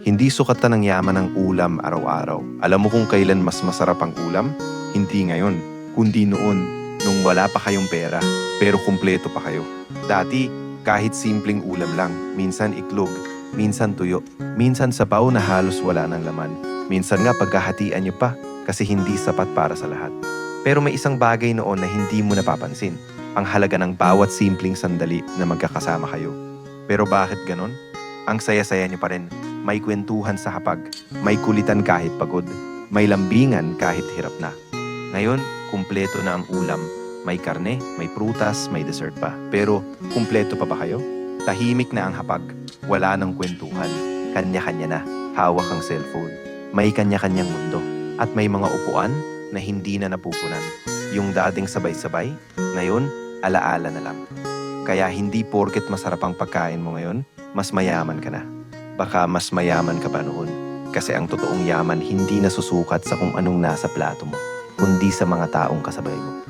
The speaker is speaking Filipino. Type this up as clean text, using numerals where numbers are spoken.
Hindi sukatan ng yaman ng ulam araw-araw. Alam mo kung kailan mas masarap ang ulam? Hindi ngayon, kundi noon, nung wala pa kayong pera, pero kumpleto pa kayo. Dati, kahit simpleng ulam lang, minsan iklog, minsan tuyo, minsan sabaw na halos wala ng laman. Minsan nga pagkahatian niyo pa kasi hindi sapat para sa lahat. Pero may isang bagay noon na hindi mo napapansin. Ang halaga ng bawat simpleng sandali na magkakasama kayo. Pero bakit ganon? Ang saya-saya niyo pa rin. May kwentuhan sa hapag, may kulitan kahit pagod, may lambingan kahit hirap na. Ngayon, kumpleto na ang ulam. May karne, may prutas, may dessert pa. Pero, kumpleto pa ba kayo? Tahimik na ang hapag. Wala nang kwentuhan. Kanya-kanya na. Hawak ang cellphone. May kanya-kanyang mundo. At may mga upuan na hindi na napupunan. Yung dating sabay-sabay, ngayon, alaala na lang. Kaya hindi porket masarap ang pagkain mo ngayon, mas mayaman ka na. Baka mas mayaman ka pa noon. Kasi ang totoong yaman hindi nasusukat sa kung anong nasa plato mo, kundi sa mga taong kasabay mo.